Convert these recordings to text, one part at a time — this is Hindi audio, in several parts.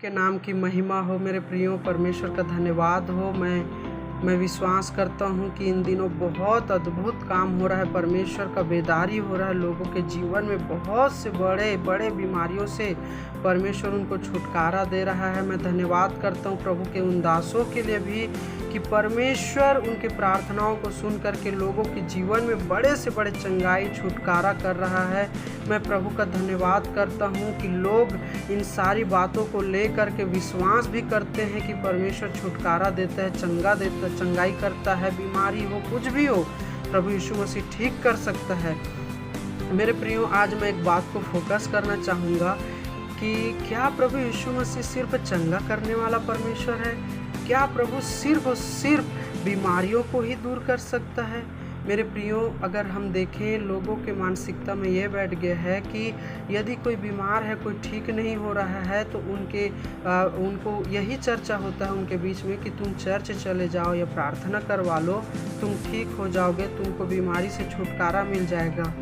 के नाम की महिमा हो। मेरे प्रियो, परमेश्वर का धन्यवाद हो। मैं विश्वास करता हूँ कि इन दिनों बहुत अद्भुत काम हो रहा है। परमेश्वर का बेदारी हो रहा है लोगों के जीवन में। बहुत से बड़े बड़े बीमारियों से परमेश्वर उनको छुटकारा दे रहा है। मैं धन्यवाद करता हूँ प्रभु के उन दासों के लिए भी कि परमेश्वर उनके प्रार्थनाओं को सुन करके लोगों के जीवन में बड़े से बड़े चंगाई छुटकारा कर रहा है। मैं प्रभु का धन्यवाद करता हूँ कि लोग इन सारी बातों को लेकर के विश्वास भी करते हैं कि परमेश्वर छुटकारा देता है, चंगा देता है, चंगाई करता है। बीमारी हो, कुछ भी हो, प्रभु यीशु मसीह ठीक कर सकता है। मेरे प्रियो, आज मैं एक बात को फोकस करना चाहूँगा कि क्या प्रभु यीशु मसीह सिर्फ चंगा करने वाला परमेश्वर है? क्या प्रभु सिर्फ और सिर्फ बीमारियों को ही दूर कर सकता है? मेरे प्रियो, अगर हम देखें, लोगों के मानसिकता में ये बैठ गया है कि यदि कोई बीमार है, कोई ठीक नहीं हो रहा है, तो उनको यही चर्चा होता है उनके बीच में कि तुम चर्च चले जाओ या प्रार्थना करवा लो, तुम ठीक हो जाओगे, तुमको बीमारी से छुटकारा मिल जाएगा।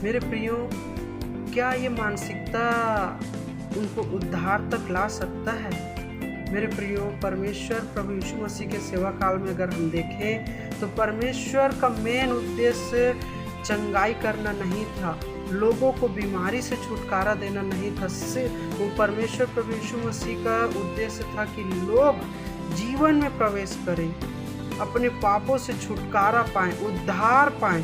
मेरे प्रियो, क्या ये मानसिकता उनको उद्धार तक ला सकता है? मेरे प्रियो, परमेश्वर प्रभु यीशु मसीह के सेवा काल में अगर हम देखें तो परमेश्वर का मेन उद्देश्य चंगाई करना नहीं था, लोगों को बीमारी से छुटकारा देना नहीं था। वो परमेश्वर प्रभु यीशु मसीह का उद्देश्य था कि लोग जीवन में प्रवेश करें, अपने पापों से छुटकारा पाएं, उद्धार पाएं।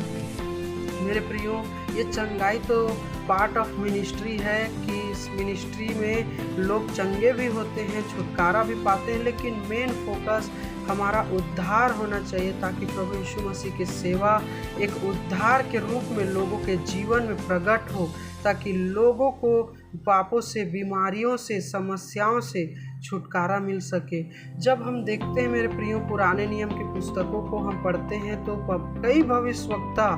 मेरे प्रियो, ये चंगाई तो पार्ट ऑफ मिनिस्ट्री है कि इस मिनिस्ट्री में लोग चंगे भी होते हैं, छुटकारा भी पाते हैं, लेकिन मेन फोकस हमारा उद्धार होना चाहिए ताकि प्रभु यीशु मसीह की सेवा एक उद्धार के रूप में लोगों के जीवन में प्रकट हो, ताकि लोगों को पापों से, बीमारियों से, समस्याओं से छुटकारा मिल सके। जब हम देखते हैं मेरे प्रियो, पुराने नियम की पुस्तकों को हम पढ़ते हैं तो कई भविष्यवक्ता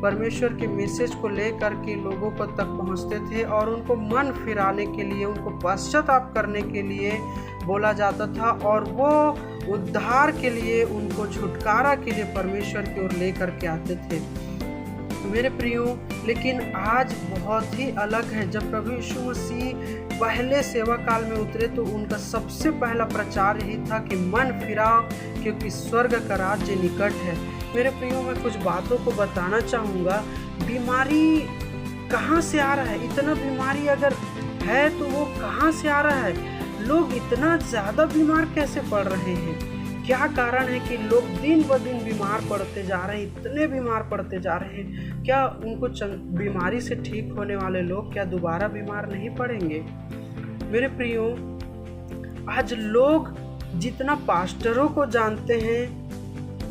परमेश्वर के मैसेज को लेकर के लोगों को तक पहुंचते थे और उनको मन फिराने के लिए, उनको पश्चाताप करने के लिए बोला जाता था और वो उद्धार के लिए, उनको छुटकारा के लिए परमेश्वर की ओर लेकर के आते थे। मेरे प्रियो, लेकिन आज बहुत ही अलग है। जब प्रभु यीशु मसीह पहले सेवा काल में उतरे तो उनका सबसे पहला प्रचार यही था कि मन फिराओ क्योंकि स्वर्ग का राज्य निकट है। मेरे प्रियो, मैं कुछ बातों को बताना चाहूँगा। बीमारी कहाँ से आ रहा है? इतना बीमारी अगर है तो वो कहाँ से आ रहा है? लोग इतना ज़्यादा बीमार कैसे पड़ रहे हैं? क्या कारण है कि लोग दिन ब दिन बीमार पड़ते जा रहे हैं, इतने बीमार पड़ते जा रहे हैं? क्या उनको बीमारी से ठीक होने वाले लोग क्या दोबारा बीमार नहीं पड़ेंगे? मेरे प्रियो, आज लोग जितना पास्टरों को जानते हैं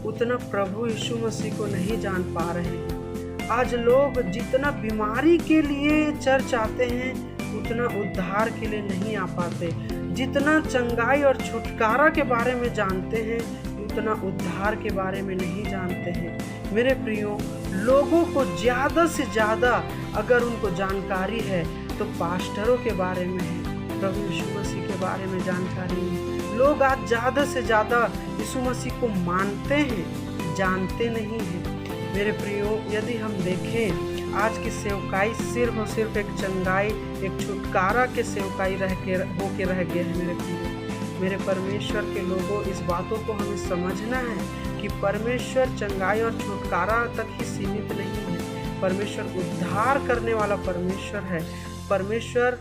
उतना प्रभु यीशु मसीह को नहीं जान पा रहे हैं। आज लोग जितना बीमारी के लिए चर्च आते हैं उतना उद्धार के लिए नहीं आ पाते। जितना चंगाई और छुटकारा के बारे में जानते हैं उतना उद्धार के बारे में नहीं जानते हैं। मेरे प्रियो, लोगों को ज़्यादा से ज़्यादा अगर उनको जानकारी है तो पास्टरों के बारे में है, प्रभु यीशु मसीह के बारे में जानकारी है। लोग आज ज़्यादा से ज़्यादा यीशु मसीह को मानते हैं, जानते नहीं हैं। मेरे प्रियो, यदि हम देखें, आज की सेवकाई सिर्फ और सिर्फ एक चंगाई, एक छुटकारा के सेवकाई होके रह गया है। मेरे प्रियो, मेरे परमेश्वर के लोगों, इस बातों को हमें समझना है कि परमेश्वर चंगाई और छुटकारा तक ही सीमित नहीं है। परमेश्वर उद्धार करने वाला परमेश्वर है। परमेश्वर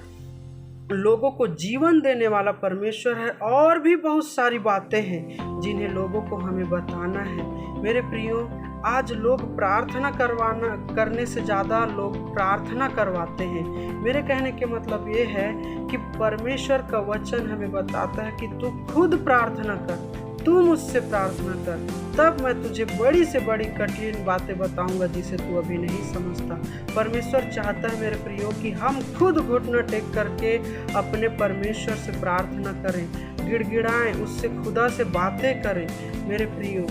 लोगों को जीवन देने वाला परमेश्वर है। और भी बहुत सारी बातें हैं जिन्हें लोगों को हमें बताना है। मेरे प्रियो, आज लोग प्रार्थना करने से ज़्यादा लोग प्रार्थना करवाते हैं। मेरे कहने के मतलब ये है कि परमेश्वर का वचन हमें बताता है कि तू खुद प्रार्थना कर, तू मुझसे प्रार्थना कर, तब मैं तुझे बड़ी से बड़ी कठिन बातें बताऊंगा जिसे तू अभी नहीं समझता। परमेश्वर चाहता है मेरे प्रियो कि हम खुद घुटना टेक करके अपने परमेश्वर से प्रार्थना करें, गिड़गिड़ाएं, उससे खुदा से बातें करें। मेरे प्रियो,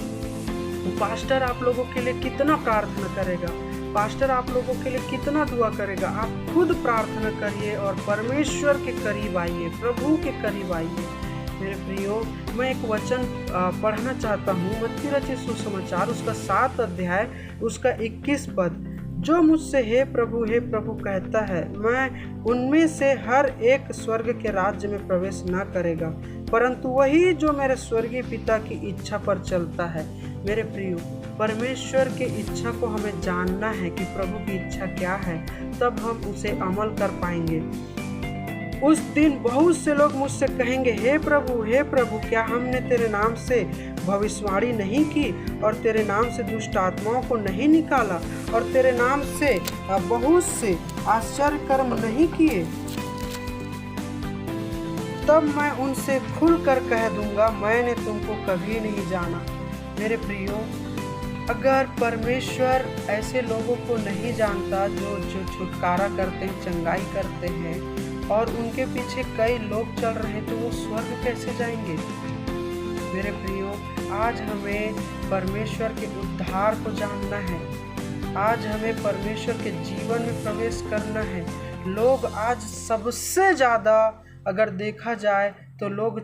पास्टर आप लोगों के लिए कितना प्रार्थना करेगा, पास्टर आप लोगों के लिए कितना दुआ करेगा? आप खुद प्रार्थना करिए और परमेश्वर के करीब आइए, प्रभु के करीब आइए। मेरे प्रियो, मैं एक वचन पढ़ना चाहता हूँ। मत्ती रचित सुसमाचार उसका 7 अध्याय उसका 21 पद। जो मुझसे हे प्रभु कहता है, मैं उनमें से हर एक स्वर्ग के राज्य में प्रवेश न करेगा, परंतु वही जो मेरे स्वर्गीय पिता की इच्छा पर चलता है। मेरे प्रियो, परमेश्वर की इच्छा को हमें जानना है कि प्रभु की इच्छा क्या है, तब हम उसे अमल कर पाएंगे। उस दिन बहुत से लोग मुझसे कहेंगे, हे प्रभु, क्या हमने तेरे नाम से भविष्यवाणी नहीं की और तेरे नाम से दुष्ट आत्माओं को नहीं निकाला और तेरे नाम से बहुत से आश्चर्य कर्म नहीं किए? तब मैं उनसे खुलकर कह दूंगा, मैंने तुमको कभी नहीं जाना। मेरे प्रियो, अगर परमेश्वर ऐसे लोगों को नहीं जानता जो छुटकारा करते हैं, चंगाई करते हैं और उनके पीछे कई लोग चल रहे हैं, तो वो स्वर्ग कैसे जाएंगे? मेरे प्रियो, आज हमें परमेश्वर के उद्धार को जानना है। आज हमें परमेश्वर के जीवन में प्रवेश करना है। लोग आज सबसे ज़्यादा अगर देखा जाए तो लोग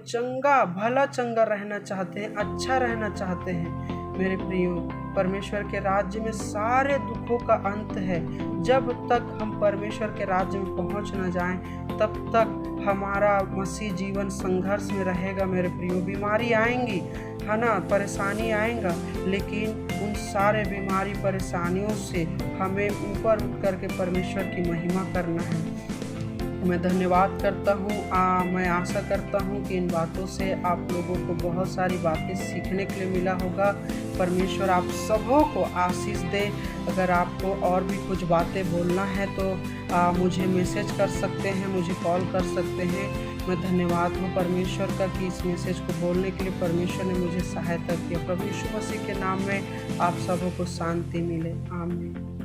भला चंगा रहना चाहते हैं, अच्छा रहना चाहते हैं। मेरे प्रियो, परमेश्वर के राज्य में सारे दुखों का अंत है। जब तक हम परमेश्वर के राज्य में पहुंच न जाएं, तब तक हमारा मसीह जीवन संघर्ष में रहेगा। मेरे प्रियो, बीमारी आएंगी, है ना, परेशानी आएगा, लेकिन उन सारे बीमारी परेशानियों से हमें ऊपर उठ करके परमेश्वर की महिमा करना है। मैं धन्यवाद करता हूँ। मैं आशा करता हूँ कि इन बातों से आप लोगों को बहुत सारी बातें सीखने के लिए मिला होगा। परमेश्वर आप सबों को आशीष दे। अगर आपको और भी कुछ बातें बोलना है तो मुझे मैसेज कर सकते हैं, मुझे कॉल कर सकते हैं। मैं धन्यवाद हूँ परमेश्वर का कि इस मैसेज को बोलने के लिए परमेश्वर ने मुझे सहायता किया। प्रभु यीशु मसीह के नाम में आप सबों को शांति मिले। आमीन।